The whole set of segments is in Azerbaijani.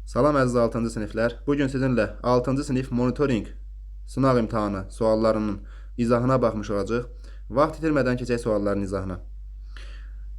Salam əziz 6-cı siniflər. Bugün sizinlə 6-cı sinif monitoring sınaq imtahanı suallarının izahına baxmış olacaq. Vaxt itirmədən keçək sualların izahına.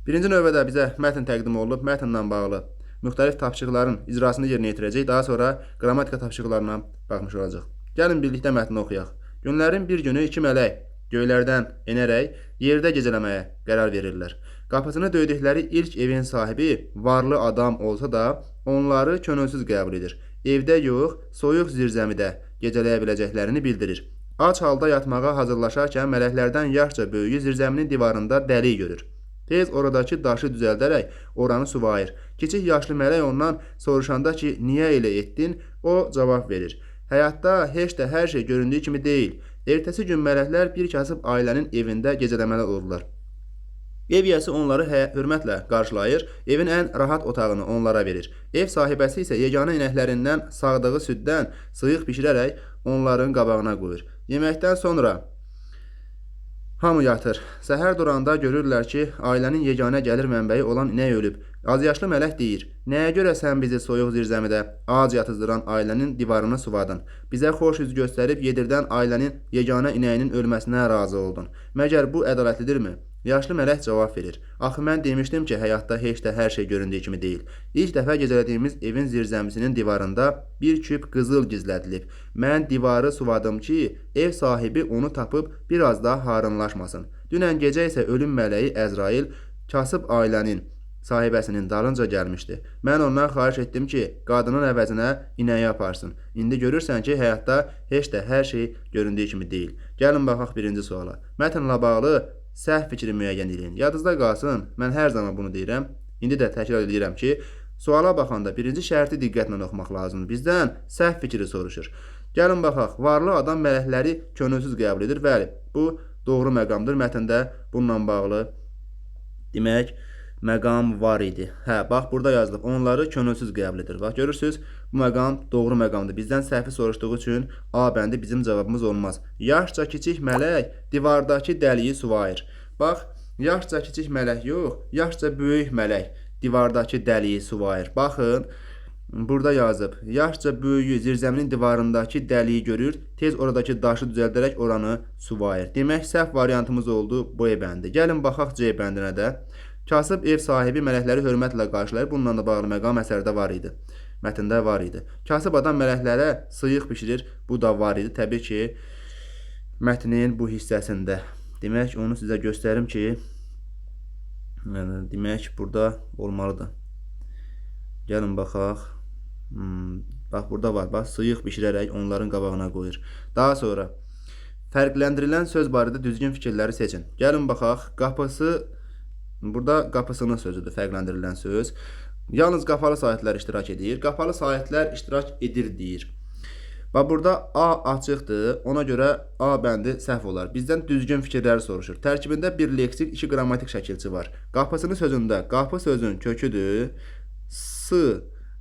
Birinci növbədə bizə mətn təqdim olunub. Mətnlə bağlı müxtəlif tapşırıqların icrasını yerinə yetirəcək. Daha sonra qrammatika tapşırıqlarına baxmış olacaq. Gəlin birlikdə mətni oxuyaq. Günlərin bir günü iki mələk göylərdən enərək yerdə gecələməyə qərar verirlər. Qapısını döydükləri ilk evin sahibi varlı adam olsa da onları könülsüz qəbul edir. Evdə yox, soyuq zirzəmidə gecələyə biləcəklərini bildirir. Ac halda yatmağa hazırlaşarkən mələklərdən yaşca böyüyü zirzəminin divarında dəlik görür. Tez oradakı daşı düzəldərək oranı suvayır. Kiçik yaşlı mələk ondan soruşanda ki, niyə elə etdin, o cavab verir. Həyatda heç də hər şey göründüyü kimi deyil. Ertəsi gün mələklər bir kasıb ailənin evində gecələməli olurlar. Ev yiyəsi onları hörmətlə qarşılayır, evin ən rahat otağını onlara verir. Ev sahibəsi isə yeganə inəklərindən sağdığı süddən sıyıq bişirərək onların qabağına qoyur. Yeməkdən sonra hamı yatır. Səhər duranda görürlər ki, ailənin yeganə gəlir mənbəyi olan inək ölüb. Azyaşlı mələk deyir, nəyə görə sən bizi soyuq zirzəmidə ac yatızdıran ailənin divarını suvadın? Bizə xoş üz göstərib yedirdən ailənin yeganə inəyinin ölməsinə razı oldun. Məgər bu ədalətlidirmi? Yaşlı mələk cavab verir. Axı mən demişdim ki, həyatda heç də hər şey göründüyü kimi deyil. İlk dəfə gecələdiyimiz evin zirzəmisinin divarında bir küp qızıl gizlədilib. Mən divarı suvadım ki, ev sahibi onu tapıb biraz daha harınlaşmasın. Dünən gecə isə ölüm mələyi Əzrail kasıb ailənin sahibəsinin dalınca gəlmişdi. Mən ondan xahiş etdim ki, qadının əvəzinə inəyi aparsın. İndi görürsən ki, həyatda heç də hər şey göründüyü kimi deyil. Gəlin baxaq birinci suala. Mətnlə bağlı səhv fikri müəyyən edin. Yadınızda qalsın, mən hər zaman bunu deyirəm. İndi də təkrar edirəm ki, suala baxanda birinci şərti diqqətlə oxumaq lazımdır. Bizdən səhv fikri soruşur. Gəlin baxaq, varlı adam mələkləri könülsüz qəbul edir. Bəli, bu doğru məqamdır. Mətndə bununla bağlı demək məqam var idi. Hə, bax burada yazılıb. Onları könülsüz qəbul edir. Bax görürsüz, bu məqam doğru məqamdır. Bizdən səhvi soruşduğu üçün A bəndi bizim cavabımız olmaz. Yaşca kiçik mələk divardakı dəliyi suvayır. Bax, yaşca kiçik mələk yox, yaşca böyük mələk divardakı dəliyi suvayır. Baxın, burada yazıb. Yaşca böyüyü zirzəminin divarındakı dəliyi görür, tez oradakı daşı düzəldərək oranı suvayır. Demək, səhv variantımız oldu bu E bəndi. Gəlin baxaq C bəndinə də. Kasıb ev sahibi mələkləri hörmətlə qarşılayır. Bununla da bağlı məqam əsərdə var idi. Mətndə var idi. Kasıb adam mələklərə sıyıq bişirir. Bu da var idi. Təbii ki, mətnin bu hissəsində. Demək, onu sizə göstərim ki, demək, burada olmalıdır. Gəlin baxaq. Bax, burada var. Bax, sıyıq bişirərək onların qabağına qoyur. Daha sonra, fərqləndirilən söz barədə düzgün fikirləri seçin. Gəlin baxaq. Qapısı, burada qapısının sözüdür, fərqləndirilən söz. Yalnız qapalı sahitlər iştirak edir. Qapalı sahitlər iştirak edir deyir. Və burada A açıqdır. Ona görə A bəndi səhv olar. Bizdən düzgün fikirləri soruşur. Tərkibində bir leksik, iki qrammatik şəkilçi var. Qapısının sözündə qapı sözün köküdür. S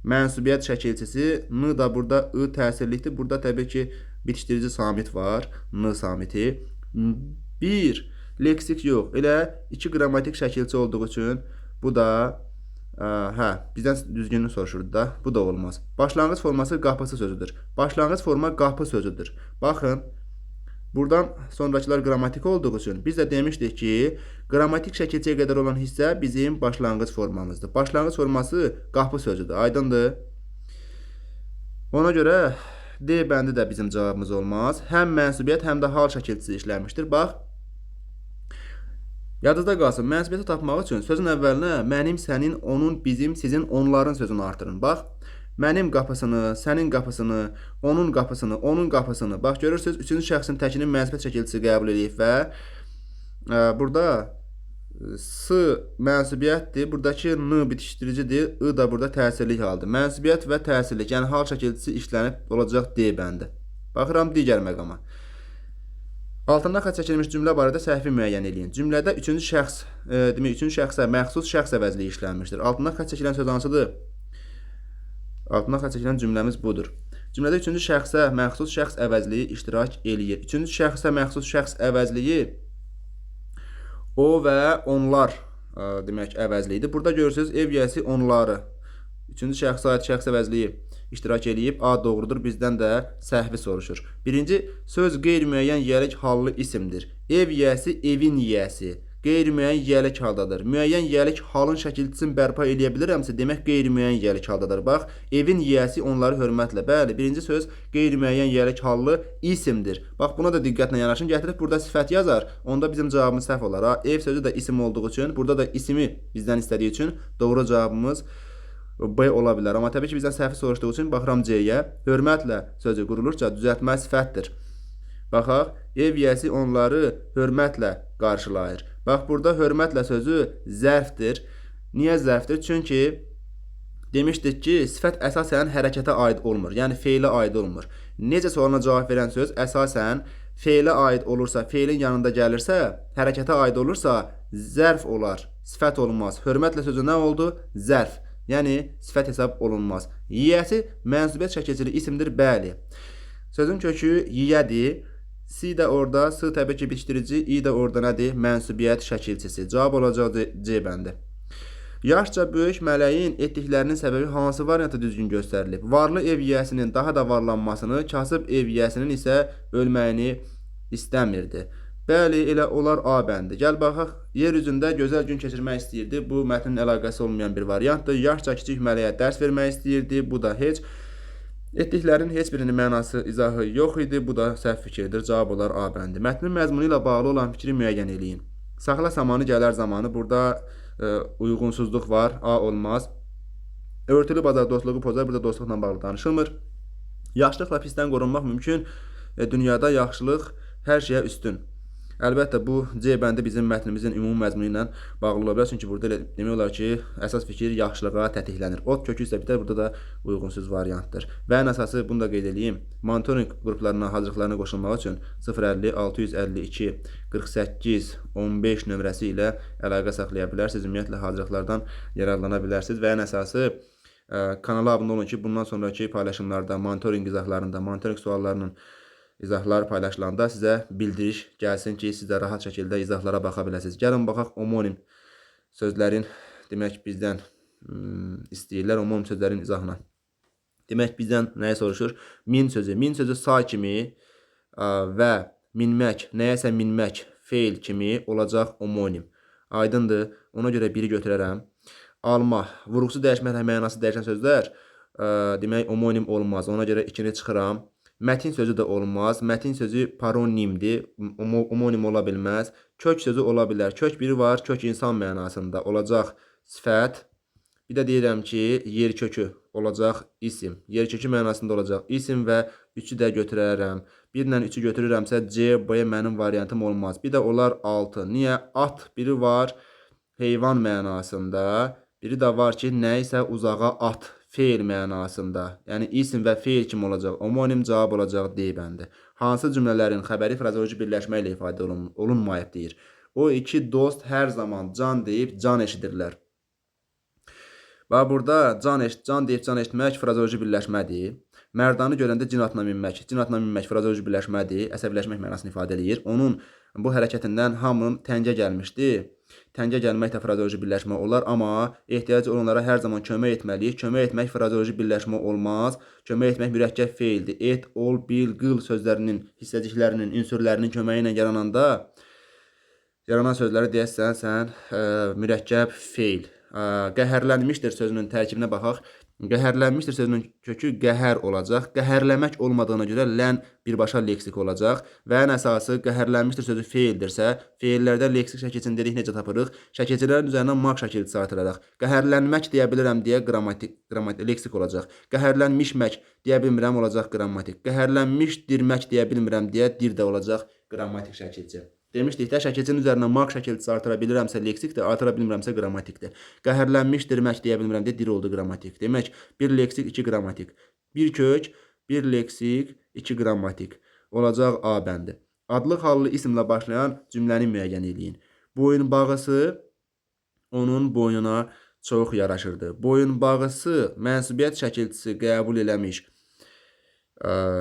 mənsubiyyət şəkilçisi. N da burada I təsirlikdir. Burada təbii ki, bitişdirici samit var. N samiti. Bir leksik yox. Elə iki qrammatik şəkilçi olduğu üçün bu da bizdən düzgünlüyü soruşurdu da. Bu da olmaz. Başlanğıc forması qapısı sözüdür. Başlanğıc forma qapı sözüdür. Baxın, buradan sonrakılar qrammatik olduğu üçün biz də demişdik ki, qrammatik şəkilçiyə qədər olan hissə bizim başlanğıc formamızdır. Başlanğıc forması qapı sözüdür. Aydındır? Ona görə D bəndi də bizim cavabımız olmaz. Həm mənsubiyyət, həm də hal şəkilçisi işlənmişdir. Bax, yadınızda qalsın, mənsubiyyəti tapmaq üçün sözün əvvəlinə mənim, sənin, onun, bizim, sizin, onların sözünü artırın. Bax, mənim qapısını, sənin qapısını, onun qapısını, onun qapısını. Bax, görürsünüz, üçüncü şəxsin təkinin mənsubiyyət şəkilçisi qəbul edib və burada S mənsubiyyətdir, buradakı N bitişdiricidir, I da burada təsirlik haldır. Mənsubiyyət və təsirlik, yəni hal şəkilçisi işlənib olacaq D bəndi. Baxıram digər məqama. Altında xətt çəkilmiş cümlə barədə səhvi müəyyən edin. Cümlədə üçüncü şəxs, demək, üçüncü şəxsə məxsus şəxs əvəzliyi işlənmişdir. Altında xətt çəkilən söz hansıdır? Altında xətt çəkilən cümləmiz budur. Cümlədə üçüncü şəxsə məxsus şəxs əvəzliyi iştirak eləyir. Üçüncü şəxsə məxsus şəxs əvəzliyi o və onlar demək əvəzliyidir. Burada görürsünüz, ev yiyəsi onları Üçüncü şəxsə aid şəxs əvəzliyi iştirak eləyib. A doğrudur. Bizdən də səhvi soruşur. Birinci söz qeyri-müəyyən yiyəlik hallı isimdir. Ev yiyəsi, evin yiyəsi. Qeyri-müəyyən yiyəlik haldadır. Müəyyən yiyəlik halın şəkilçisini bərpa eləyə bilirəmsə, demək qeyri-müəyyən yiyəlik haldadır. Bax, evin yiyəsi onları hörmətlə. Bəli, birinci söz qeyri-müəyyən yiyəlik hallı isimdir. Bax, buna da diqqətlə yanaşın. Gətirib burada sifət yazar. Onda bizim cavabımız səhv olar. Ha? Ev sözü də isim olduğu üçün, burada da ismi bizdən istədiyi üçün doğru cavabımız B ola bilər. Amma təbii ki, bizdən səhvi soruşduğu üçün baxıram C-yə. Hörmətlə sözü qurulursa düzəltmə sifətdir. Baxaq, ev yiyəsi onları hörmətlə qarşılayır. Bax, burada hörmətlə sözü zərfdir. Niyə zərfdir? Çünki demişdik ki, sifət əsasən hərəkətə aid olmur. Yəni, feylə aid olmur. Necə sualına cavab verən söz əsasən feylə aid olursa, feylin yanında gəlirsə, hərəkətə aid olursa, zərf olar. Sifət olmaz. Hörmətlə sözü nə oldu? Zərf. Yəni, sifət hesab olunmaz. Yiyəsi mənsubiyyət şəkilçili isimdir. Bəli. Sözün kökü yiyədir. C də orada, S təbii ki bitişdirici, I də orada nədir? Mənsubiyyət şəkilçisi. Cavab olacaq C bəndi. Yaşca böyük mələyin etdiklərinin səbəbi hansı variantı düzgün göstərilib? Varlı ev yiyəsinin daha da varlanmasını, kasıb ev yiyəsinin isə ölməyini istəmirdi. Bəli, elə olar A bəndi. Gəl baxaq, yer üzündə gözəl gün keçirmək istəyirdi. Bu mətnin əlaqəsi olmayan bir variantdır. Yaşca kiçik mələyə dərs vermək istəyirdi. Bu da heç. Etdiklərin heç birinin mənası, izahı yox idi. Bu da səhv fikirdir. Cavab olar A bəndi. Mətnin məzmunu ilə bağlı olan fikri müəyyən eləyin. Saxla samanı gələr zamanı. Burada uyğunsuzluq var. A olmaz. Örtülü bazar dostluğu pozar. Burada dostluqla bağlı danışılmır. Yaxşılıqla pisdən qorunmaq mümkün. Dünyada yaxşılıq hər şeyə üstün. Əlbəttə, bu C bəndi bizim mətnimizin ümumi məzmunu ilə bağlı ola bilər. Çünki burada demək olar ki, əsas fikir yaxşılığa tətiklənir. Ot kökü isə bitər. Burada da uyğunsuz variantdır. Və ən əsası, bunu da qeyd edeyim. Monitoring qruplarına, hazırlıqlarına qoşulmaq üçün 050 652 48 15 nömrəsi ilə əlaqə saxlaya bilərsiniz. Ümumiyyətlə, hazırlıqlardan yararlana bilərsiniz. Və ən əsası, kanala abunə olun ki, bundan sonraki paylaşımlarda, monitoring izahlarında, monitoring suallarının izahlar paylaşılanda sizə bildiriş gəlsin ki, siz də rahat şəkildə izahlara baxa biləsiniz. Gəlin baxaq omonim sözlərin, demək bizdən istəyirlər omonim sözlərin izahına. Demək bizdən nəyə soruşur? Min sözü. Min sözü say kimi və minmək, nəyəsə minmək feil kimi olacaq omonim. Aydındır. Ona görə biri götürərəm. Alma, vurğusu dəyişməklə mənası dəyişən sözlər demək omonim olmaz. Ona görə ikini çıxıram. Mətin sözü də olmaz. Mətin sözü paronimdir. Omonim ola bilməz. Kök sözü ola bilər. Kök biri var. Kök insan mənasında olacaq sifət. Bir də deyirəm ki, yer kökü olacaq isim. Yer kökü mənasında olacaq isim və 3-ü də götürərəm. 1 ilə 3-ü götürürəmsə C, B mənim variantım olmaz. Bir də olar 6. Niyə? At biri var heyvan mənasında. Biri də var ki, nə isə uzağa at. Feil mənasında. Yəni isim və feil kimi olacaq. Omonim cavab olacaq D bəndi. Hansı cümlələrin xəbəri frazeoloji birləşmə ilə ifadə olunmayıb deyir. O iki dost hər zaman can deyib can eşidirlər. Bax, burada can deyib can eşitmək frazeoloji birləşmədir. Mərdanı görəndə cin atına minmək frazeoloji birləşmədir. Əsəbləşmək mənasını ifadə edir. Onun bu hərəkətindən hamının təngə gəlmişdi. Təngə gəlmək də frazeoloji birləşmə olar, amma ehtiyacı olanlara hər zaman kömək etməliyik. Kömək etmək frazeoloji birləşmə olmaz. Kömək etmək mürəkkəb feildir. Et, ol, bil, qıl sözlərinin, hissəciklərinin, ünsürlərinin köməyi ilə yaranan sözləri deyəsən, sən mürəkkəb feil. Qəhərlənmişdir sözünün tərkibinə baxaq. Qəhərlənmişdir sözünün kökü qəhər olacaq. Qəhərləmək olmadığına görə lən birbaşa leksik olacaq. Və ən əsası qəhərlənmişdir sözü feildirsə, feillərdə leksik şəkilçini dedik necə tapırıq? Şəkilçilərin üzərindən maq şəkilçisi artıraraq. Qəhərlənmək deyə bilirəm deyə qrammatik leksik olacaq. Qəhərlənmişmək deyə bilmirəm olacaq qrammatik. Qəhərlənmişdirmək deyə bilmirəm deyə dir də olacaq qrammatik şəkilçi. Demişdik də, şəkilçinin üzərindən maq şəkilçisi artıra bilirəmsə leksikdir, artıra bilmirəmsə qrammatikdir. Qəhərlənmişdirmək deyə bilmirəm deyə dir oldu qrammatik. Demək, bir leksik, 2 qrammatik. Bir kök, bir leksik, 2 qrammatik. Olacaq A bəndi. Adlı hallı isimlə başlayan cümləni müəyyən eləyin. Boyunbağısı onun boynuna çox yaraşırdı. Boyunbağısı mənsubiyyət şəkilçisi qəbul eləmiş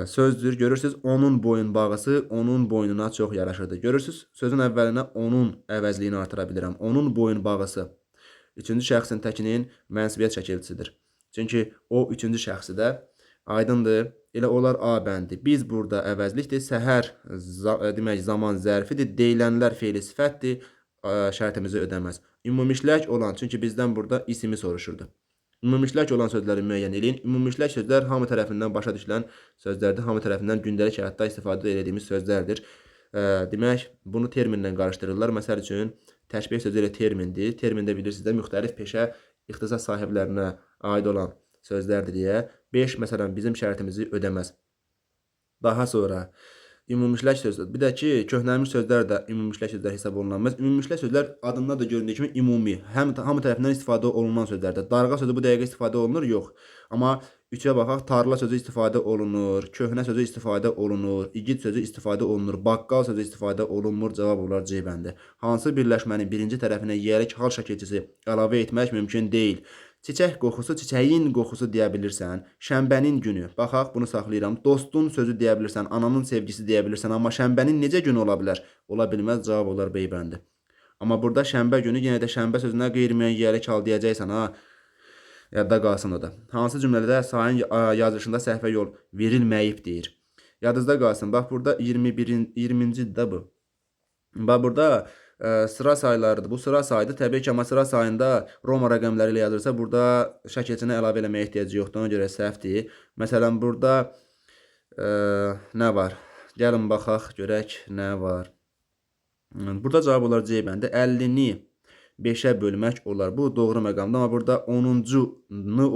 sözdür. Görürsünüz, onun boyunbağısı onun boynuna çox yaraşırdı. Görürsünüz, sözün əvvəlinə onun əvəzliyini artıra bilirəm. Onun boyunbağısı. Üçüncü şəxsin təkinin mənsubiyyət şəkilçisidir. Çünki o üçüncü şəxsdə aydındır. Elə onlar A bəndi. Biz burada əvəzlikdir. Səhər demək zaman zərfidir. Deyilənlər feili sifətdir. Şərtimizi ödəməz. Ümumiləşək olan, çünki bizdən burada ismi soruşurdu. Ümumiləşək olan sözləri müəyyən edin. Ümumiləşək sözlər hamı tərəfindən başa düşülən sözlərdir. Hamı tərəfindən gündəlik həyatda istifadə edildiyimiz sözlərdir. Demək, bunu terminlə qarışdırırlar. Məsəl üçün, təşbih sözü elə termindir. Termin də bilirsiniz də müxtəlif peşə, ixtisas sahiblərinə aid olan sözlərdir deyə. 5 məsələn bizim şərtimizi ödəməz. Daha sonra ümumiləşək sözlər. Bir də ki, köhnəlmiş sözlər də ümumiləşək sözlər hesab olunmaz. Ümumiləşək sözlər adından da göründüyü kimi ümumi, hamı tərəfindən istifadə olunan sözlərdir. Darğa sözü bu dəqiqə istifadə olunur? Yox. Amma üçə baxaq, tarla sözü istifadə olunur, köhnə sözü istifadə olunur, igid sözü istifadə olunur, baqqal sözü istifadə olunmur. Cavab olar C bəndi. Hansı birləşmənin birinci tərəfinə yiyəlik hal şəkilçisi əlavə etmək mümkün deyil? Çiçək qoxusu, çiçəyin qoxusu deyə bilirsən. Şənbənin günü. Baxaq, bunu saxlayıram. Dostun sözü deyə bilirsən. Ananın sevgisi deyə bilirsən. Amma şənbənin necə günü ola bilər? Ola bilməz. Cavab olar B bəndi. Amma burada şənbə günü yenə də şənbə sözünə qeyri-müəyyən yiyəlik hal deyəcəksən ha. Yadda qalsın o da. Hansı cümlədə sayın yazılışında səhvə yol verilməyib deyir. Yadınızda qalsın. Bax burada 20-ci də bu. Bax burada sıra saylarıdır. Bu sıra sayıdır. Təbii ki, amma sıra sayında Roma rəqəmləri ilə yazılırsa, burada şəkilçini əlavə eləməyə ehtiyacı yoxdur. Ona görə səhvdir. Məsələn, burada nə var? Gəlin baxaq, görək nə var. Burada cavab olar C bəndi. 50-ni 5-ə bölmək olar. Bu doğru məqamdır. Amma burada 10-cu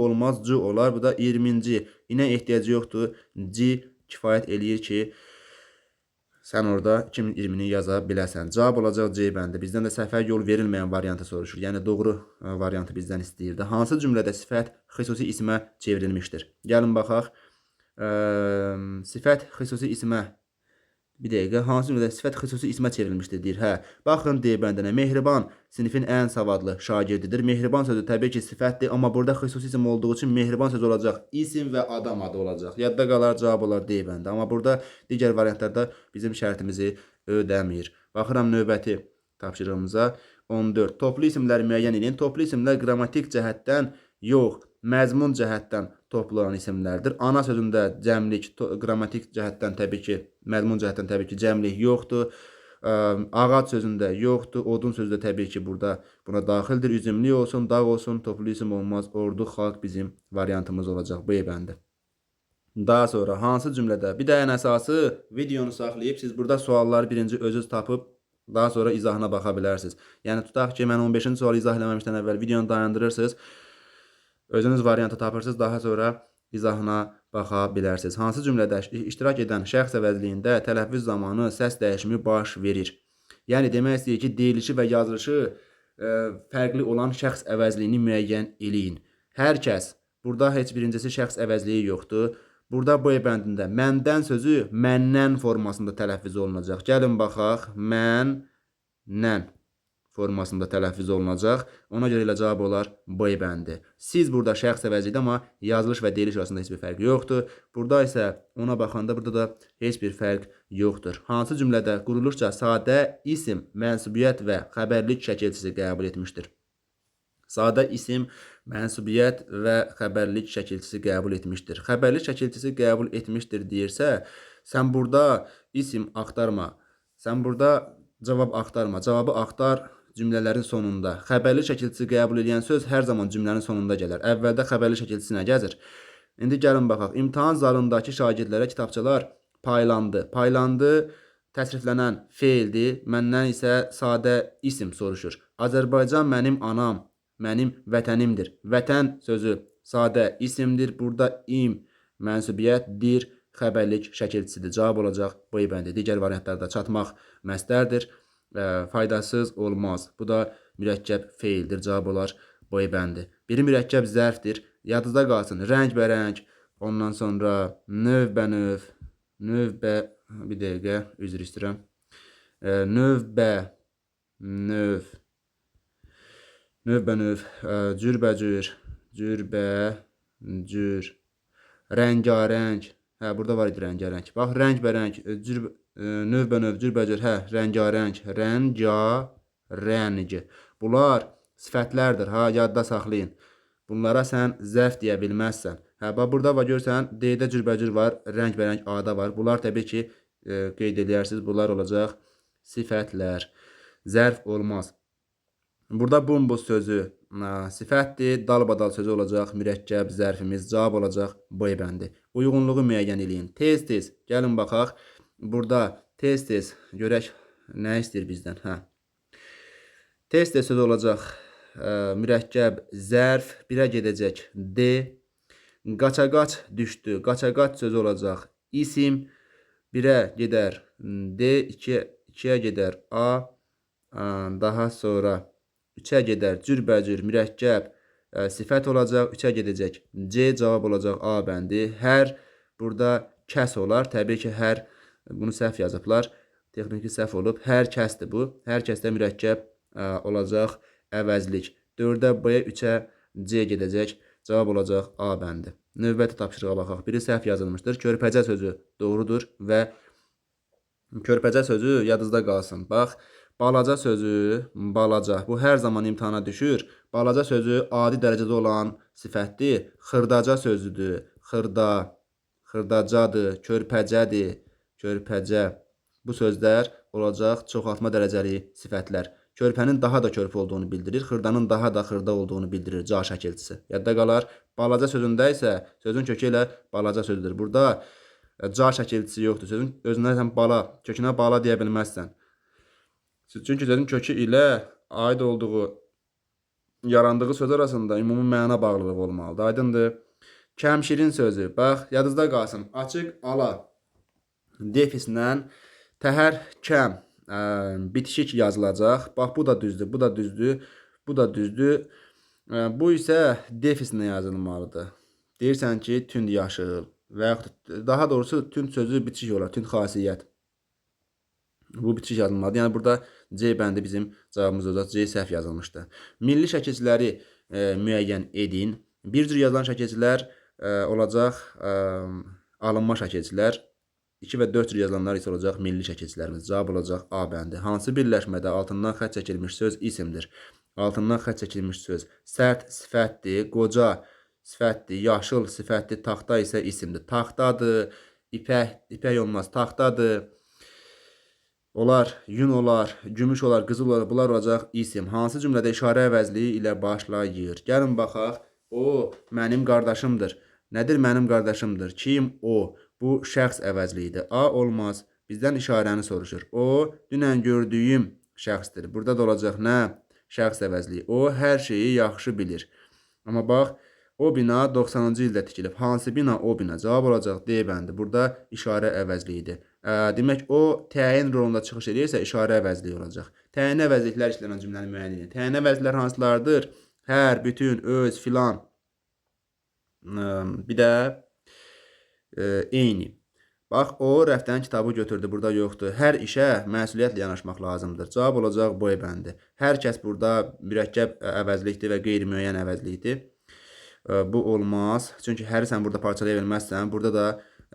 olmaz, C olar. Bu da 20-ci. Yine ehtiyacı yoxdur. C kifayət eləyir ki, sən orada 2020-ni yaza biləsən. Cavab olacaq C bəndi. Bizdən də səhvə yol verilməyən variantı soruşur. Yəni doğru variantı bizdən istəyirdi. Hansı cümlədə sifət xüsusi ismə çevrilmişdir? Gəlin baxaq. Sifət xüsusi ismə. Bir dəqiqə, hansı cümlədə sifət xüsusi ismə çevrilmişdir deyir. Hə, baxın D bəndinə. Mehriban sinifin ən savadlı şagirdidir. Mehriban sözü təbii ki sifətdir, amma burada xüsusi isim olduğu üçün mehriban sözü olacaq. İsim və adam adı olacaq. Yadda qalar, cavab olar D bəndi. Amma burada digər variantlarda bizim şərtimizi ödəmir. Baxıram növbəti tapşırığımıza. 14. Toplu isimləri müəyyən edin. Toplu isimlər qrammatik cəhətdən yox, məzmun cəhətdən toplu olan isimlərdir. Ana sözündə cəmlik, qrammatik cəhətdən təbii ki, məzmun cəhətdən təbii ki, cəmlik yoxdur. Ağac sözündə yoxdur. Odun sözü də təbii ki, burada buna daxildir. Üzümlük olsun, dağ olsun, toplu isim olmaz. Ordu, xalq bizim variantımız olacaq. B bəndi. Daha sonra hansı cümlədə? Bir də ən əsası videonu saxlayıb siz burada sualları birinci özünüz tapıb daha sonra izahına baxa bilərsiniz. Yəni tutaq ki, mən 15-ci sualı izah eləməmişdən əvvəl videonu dayandırırsınız. Özünüz variantı tapırsınız, daha sonra izahına baxa bilərsiniz. Hansı cümlədə iştirak edən şəxs əvəzliyində tələffüz zamanı səs dəyişimi baş verir? Yəni demək istəyir ki, deyilişi və yazılışı fərqli olan şəxs əvəzliyini müəyyən eləyin. Hər kəs, burada heç birincisi şəxs əvəzliyi yoxdur. Burada B bəndində məndən sözü məndən formasında tələffüz olunacaq. Gəlin baxaq, məndən formasında tələffüz olunacaq. Ona görə ilə cavab olar B bəndi. Siz burada şəxs əvəzliyidir, amma yazılış və deyiliş arasında heç bir fərq yoxdur. Burada isə ona baxanda burada da heç bir fərq yoxdur. Hansı cümlədə quruluşca sadə isim, mənsubiyyət və xəbərlik şəkilçisi qəbul etmişdir? Sadə isim, mənsubiyyət və xəbərlik şəkilçisi qəbul etmişdir. Xəbərlik şəkilçisi qəbul etmişdir deyirsə, sən burada isim axtarma. Sən burada cavab axtarma. Cavabı axtar cümlələrin sonunda. Xəbərli şəkilçisi qəbul edən söz hər zaman cümlənin sonunda gələr. Əvvəldə xəbərli şəkilçisi nə gəzir? İndi gəlin baxaq. İmtahan zalındakı şagirdlərə kitabçalar paylandı. Paylandı təsriflənən feildir. Məndən isə sadə isim soruşur. Azərbaycan mənim anam, mənim vətənimdir. Vətən sözü sadə isimdir. Burada im mənsubiyyətdir. Xəbərlik şəkilçisidir. Cavab olacaq B bəndi. Digər variantlarda çatmaq məstərdir. Faydasız olmaz. Bu da mürəkkəb feildir. Cavab olar B bəndi. Biri mürəkkəb zərfdir. Yadınızda qalsın. Rəngbərəng. Ondan sonra növbənöv. Bir dəqiqə. Üzr istəyirəm. Növbənöv. Cürbəcür. Rəngarəng. Hə, burada var idi rəngarəng. Bax, rəngbərəng, növbənöv, cürbəcür, hə, rəngarəng, rəngarəng. Bunlar sifətlərdir, ha, yadda saxlayın. Bunlara sən zərf deyə bilməzsən. Hə, bax burada var görsən, D-də cürbəcür var, rəngbərəng A-da var. Bunlar təbii ki, qeyd edərsiniz. Bunlar olacaq sifətlər. Zərf olmaz. Burada bombos sözü sifətdir. Dalbadal sözü olacaq mürəkkəb zərfimiz. Cavab olacaq B bəndi. Uyğunluğu müəyyən eləyin. Tez-tez gəlin baxaq. Burada tez-tez görək nə istəyir bizdən. Hə. Tez-tez sözü olacaq mürəkkəb zərf. 1-ə gedəcək D. Qaça-qaç düşdü. Qaça-qaç sözü olacaq isim. 1-ə gedər D. 2-yə gedər A. Daha sonra 3-ə gedər cürbəcür mürəkkəb sifət olacaq. 3-ə gedəcək C. Cavab olacaq A bəndi. Hər burada kəs olar. Təbii ki, hər bunu səhv yazıblar. Texniki səhv olub. Hər kəsdir bu. Hər kəsdə mürəkkəb olacaq əvəzlik. 4-ə B, 3-ə C gedəcək. Cavab olacaq A bəndi. Növbəti tapşırığa baxaq. Biri səhv yazılmışdır. Körpəcə sözü doğrudur və körpəcə sözü yadınızda qalsın. Bax, balaca sözü, balaca. Bu hər zaman imtahana düşür. Balaca sözü adi dərəcədə olan sifətdir. Xırdaca sözüdür. Xırda, xırdacadır, körpəcədir, körpəcə. Bu sözlər olacaq çoxaltma dərəcəli sifətlər. Körpənin daha da körpə olduğunu bildirir. Xırdanın daha da xırda olduğunu bildirir. Ca şəkilçisi. Yadda qalar. Balaca sözündə isə sözün kökü ilə balaca sözüdür. Burada ca şəkilçisi yoxdur. Sözün özünə sən bala, kökünə bala deyə bilməzsən. Çünki sözün kökü ilə aid olduğu, yarandığı söz arasında ümumi məna bağlılığı olmalıdır. Aydındır. Kəmşirin sözü. Bax, yadınızda qalsın. Açıq ala defislə təhər kəm bitişik yazılacaq. Bax, bu da düzdür, bu da düzdür, bu da düzdür. Bu isə defislə yazılmalıdır. Deyirsən ki, tünd yaşıl və yaxud daha doğrusu tünd sözü bitişik olar, tünd xasiyyət. Bu bitişik yazılmalıdır. Yəni burada C bəndi bizim cavabımız olacaq. C səhv yazılmışdı. Milli şəkilçiləri müəyyən edin. Bir cür yazılan şəkilçilər olacaq alınma şəkilçilər. 2 və 4 cür yazılanlar isə olacaq milli şəkilçilərimiz. Cavab olacaq A bəndi. Hansı birləşmədə altından xətt çəkilmiş söz isimdir? Altından xətt çəkilmiş söz sərt sifətdir, qoca sifətdir, yaşıl sifətdir, taxta isə isimdir. Taxtadır, ipək olmaz, taxtadır. Olar, yun olar, gümüş olar, qızıl olar, bunlar olacaq isim. Hansı cümlədə işarə əvəzliyi ilə başlayır? Gəlin baxaq. O mənim qardaşımdır. Nədir mənim qardaşımdır? Kim o? Bu şəxs əvəzliyidir. A olmaz. Bizdən işarəni soruşur. O dünən gördüyüm şəxsdir. Burada da olacaq nə? Şəxs əvəzliyi. O hər şeyi yaxşı bilir. Amma bax, o bina 90-cı ildə tikilib. Hansı bina o bina? Cavab olacaq D bəndi. Burada işarə əvəzliyidir. Demək, o təyin rolunda çıxış edirsə, işarə əvəzliyi olacaq. Təyin əvəzliklər işlənən cümləni müəyyən edin. Təyin əvəzliklər hansılardır? Hər, bütün, öz, filan. Bir də eyni. Bax, o rəfdən kitabı götürdü. Burada yoxdur. Hər işə məsuliyyətlə yanaşmaq lazımdır. Cavab olacaq B bəndi. Hər kəs burada mürəkkəb əvəzlikdir və qeyri-müəyyən əvəzlikdir. Bu olmaz. Çünki həri sən burada parçalaya bilməzsən. Burada da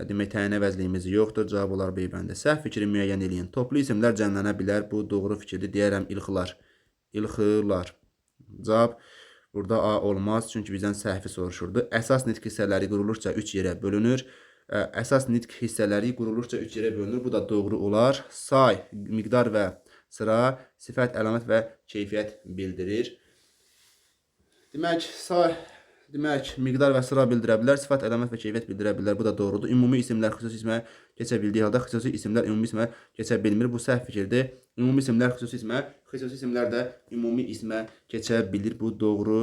demək təyin əvəzliyimiz yoxdur. Cavab olar B bəndi. Səhv fikri müəyyən eləyin. Toplu isimlər cəmlənə bilər. Bu doğru fikirdir. Deyərəm ilxılar. İlxılar. Cavab burada A olmaz. Çünki bizdən səhvi soruşurdu. Əsas nitq hissələri qurulursa 3 yerə bölünür. Əsas nitq hissələri qurulursa 3 yerə bölünür. Bu da doğru olar. Say, miqdar və sıra sifət, əlamət və keyfiyyət bildirir. Demək, miqdar və sıra bildirə bilər, sifət, əlamət və keyfiyyət bildirə bilər. Bu da doğrudur. Ümumi isimlər xüsusi ismə keçə bildiyi halda xüsusi isimlər ümumi ismə keçə bilmir. Bu səhv fikirdir. Ümumi isimlər xüsusi ismə, xüsusi isimlər də ümumi ismə keçə bilir. Bu doğru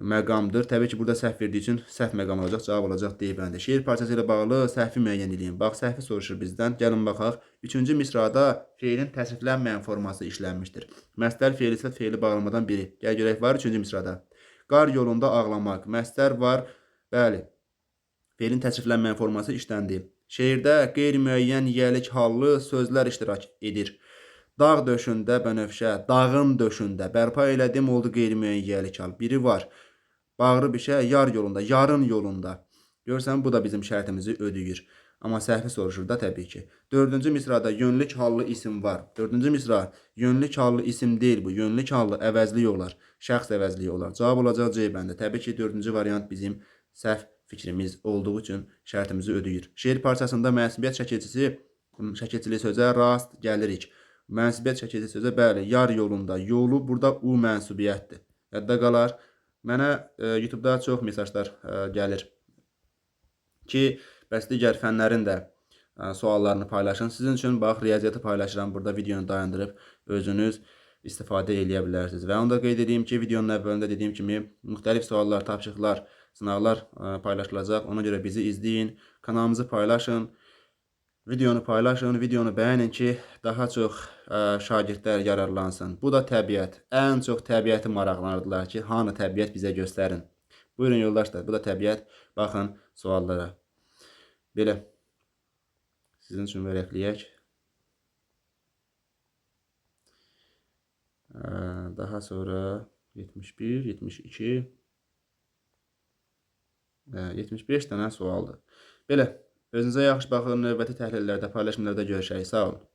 məqamdır. Təbii ki, burada səhv verdiyi üçün səhv məqam olacaq. Cavab olacaq D bəndi. Şeir parçası ilə bağlı səhvi müəyyən edin. Bax, səhvi soruşur bizdən. Gəlin baxaq. 3-cü misrada feilin təsriflənməyən forması işlənmişdir. Məsdər feili sifət feili bağlamadan biri. Gəl görək var 3-cü misrada. Qar yolunda ağlamaq. Məsdər var. Bəli. Feilin təsriflənməyən forması işləndi. Şeirdə qeyri-müəyyən yiyəlik hallı sözlər iştirak edir. Dağ döşündə bənövşə, dağın döşündə bərpa elədim oldu qeyri-müəyyən yiyəlik hal. Biri var. Bağrı bir şey, yar yolunda, yarın yolunda. Görürsən, bu da bizim şərtimizi ödəyir. Amma səhvi soruşur da təbii ki. 4-cü misrada yönlük hallı isim var. 4-cü misra yönlük hallı isim deyil bu. Yönlük hallı əvəzlik olar. Şəxs əvəzliyi olar. Cavab olacaq C bəndə. Təbii ki, 4-cü variant bizim səhv fikrimiz olduğu üçün şərtimizi ödəyir. Şeir parçasında mənsubiyyət şəkilçili sözə rast gəlirik. Mənsubiyyət şəkilçili sözə bəli, yar yolunda. Yolu burada u mənsubiyyətdir. Yadda qalar. Mənə YouTube-da çox mesajlar gəlir ki, bəs digər fənlərin də suallarını paylaşın. Sizin üçün bax, riyaziyyatı paylaşıram. Burada videonu dayandırıb özünüz istifadə edə bilərsiniz. Və onu da qeyd edeyim ki, videonun əvvəlində dediyim kimi müxtəlif suallar, tapşırıqlar, sınaqlar paylaşılacaq. Ona görə bizi izləyin, kanalımızı paylaşın, videonu paylaşın, videonu bəyənin ki, daha çox şagirdlər yararlansın. Bu da təbiət. Ən çox təbiəti maraqlanırdılar ki, hanı təbiət bizə göstərin. Buyurun yoldaşlar, bu da təbiət. Baxın suallara. Belə, sizin üçün vərəqləyək. Daha sonra 71, 72, 75 dənə sualdır. Belə, özünüzə yaxşı baxın, növbəti təhlillərdə, paylaşımlarda görüşək. Sağ olun.